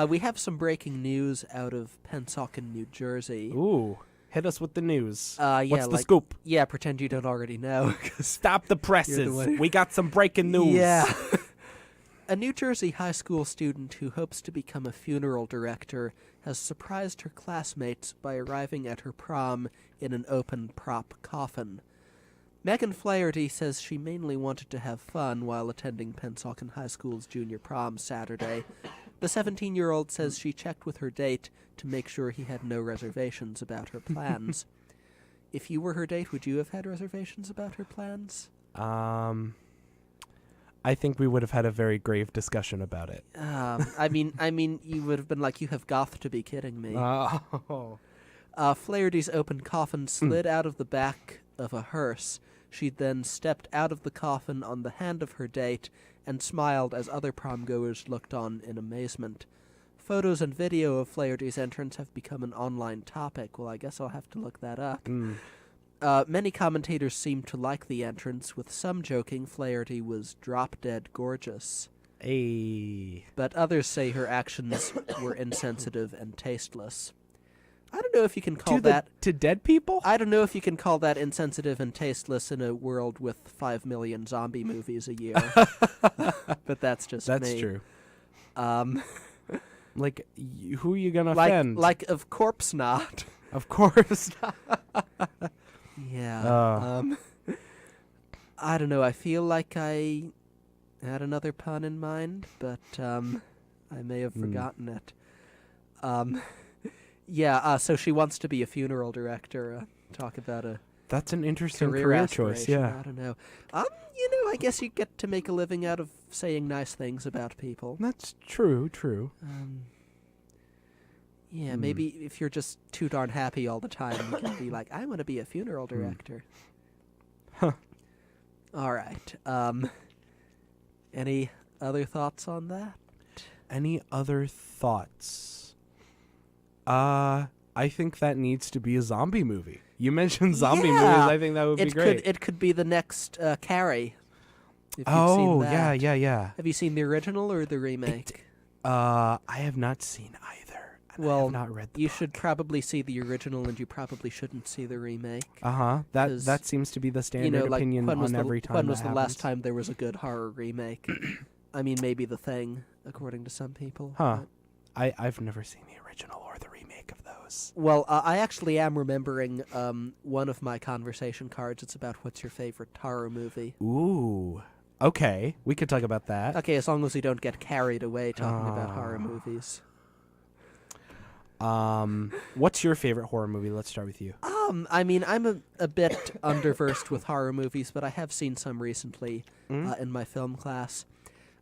We have some breaking news out of Pennsauken, New Jersey. Ooh, hit us with the news. Yeah, What's the scoop? Yeah, pretend you don't already know. Stop the presses. one. We got some breaking news. Yeah. A New Jersey high school student who hopes to become a funeral director has surprised her classmates by arriving at her prom in an open prop coffin. Megan Flaherty says she mainly wanted to have fun while attending Pennsauken High School's junior prom Saturday. The 17-year-old says she checked with her date to make sure he had no reservations about her plans. If you were her date, would you have had reservations about her plans? I think we would have had a very grave discussion about it. I mean, you would have been like, you have goth to be kidding me. Oh. Flaherty's open coffin slid out of the back of a hearse. She then stepped out of the coffin on the hand of her date and smiled as other prom-goers looked on in amazement. Photos and video of Flaherty's entrance have become an online topic. Well, I guess I'll have to look that up. Many commentators seemed to like the entrance, with some joking Flaherty was drop-dead gorgeous. Hey. But others say her actions were insensitive and tasteless. I don't know if you can call that... To dead people? I don't know if you can call that insensitive and tasteless in a world with 5 million zombie movies a year. But that's just me. That's true. Like, who are you going to offend? Like, of course not. Of course not. Yeah. I don't know. I feel like I had another pun in mind, but I may have forgotten it. Yeah, so she wants to be a funeral director. Talk about a... That's an interesting career choice, yeah. I don't know. I guess you get to make a living out of saying nice things about people. That's true. Yeah, maybe if you're just too darn happy all the time, you can be like, I want to be a funeral director. Huh. All right. Any other thoughts on that? Any other thoughts? I think that needs to be a zombie movie. You mentioned zombie movies. I think that would be great. It could be the next Carrie. If you've seen that. Yeah. Have you seen the original or the remake? I have not seen either. Well, I have not read the you book. should probably see the original, and you probably shouldn't see the remake. That seems to be the standard opinion on every time. When was the last time there was a good horror remake? I mean, maybe The Thing, according to some people. Huh. I've never seen the original or the remake of those. Well, I actually am remembering one of my conversation cards. It's about what's your favorite horror movie. Ooh. Okay, we could talk about that. Okay, as long as we don't get carried away talking about horror movies. What's your favorite horror movie? Let's start with you. I mean, I'm a bit underversed with horror movies, but I have seen some recently in my film class.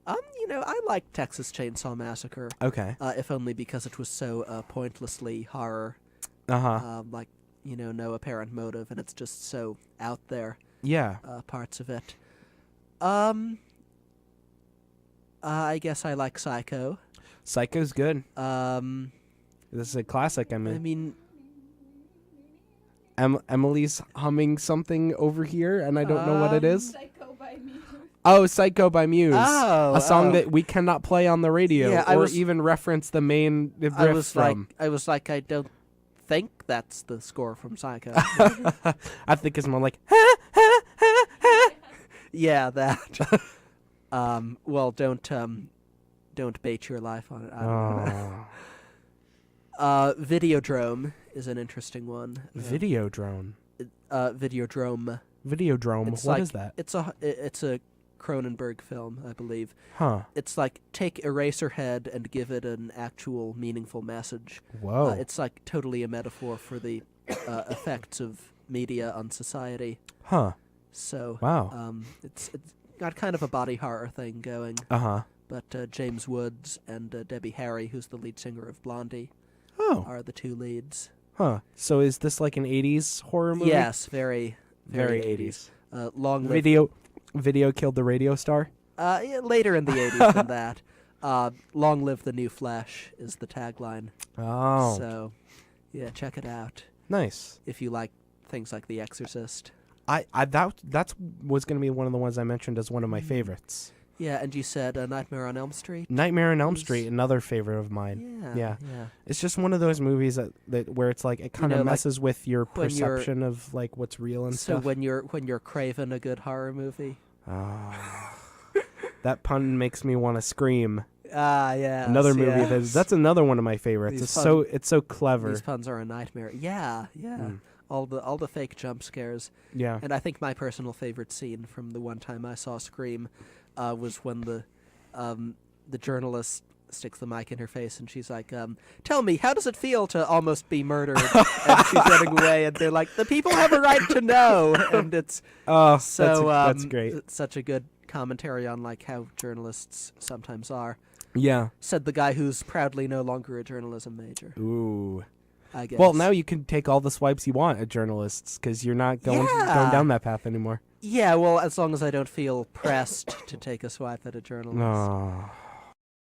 I like Texas Chainsaw Massacre. Okay. If only because it was so pointlessly horror. Like, no apparent motive, and it's just so out there. Yeah. Parts of it. I guess I like Psycho. Psycho's good. This is a classic. I mean, Emily's humming something over here, and I don't know what it is. Psycho by Muse. Oh, Psycho by Muse. Oh, a song that we cannot play on the radio or even reference the main riff from. I was like, I don't think that's the score from Psycho. I think it's more like, yeah, that. Well, don't bait your life on it. I don't know. Videodrome is an interesting one. Videodrome. Videodrome. Videodrome. What is that? It's a Cronenberg film, I believe. Huh. It's like take Eraserhead and give it an actual meaningful message. Whoa. It's like totally a metaphor for the effects of media on society. Huh. So wow. It's got kind of a body horror thing going. But James Woods and Debbie Harry, who's the lead singer of Blondie, are the two leads. Huh. So is this like an 80s horror movie? Yes, very 80s. Long Video killed the radio star? Yeah, later in the 80s than that. Long live the new Flesh is the tagline. Oh. So, yeah, check it out. Nice. If you like things like The Exorcist. That was going to be one of the ones I mentioned as one of my favorites. Yeah, and you said Nightmare on Elm Street? Nightmare on Elm Street, another favorite of mine. Yeah. It's just one of those movies that where it's like it kind of messes with your perception of like what's real and stuff. So when you're craving a good horror movie. That pun makes me want to scream. Yeah. Another movie that's another one of my favorites. It's so clever. These puns are a nightmare. Yeah. All the fake jump scares. Yeah. And I think my personal favorite scene from the one time I saw Scream was when the journalist sticks the mic in her face and she's like, tell me, how does it feel to almost be murdered? And she's running away and they're like, the people have a right to know. And it's that's great. It's such a good commentary on like how journalists sometimes are. Yeah. Said the guy who's proudly no longer a journalism major. Ooh. I guess. Well, now you can take all the swipes you want at journalists because you're not going down that path anymore. Yeah, well, as long as I don't feel pressed to take a swipe at a journalist. Oh.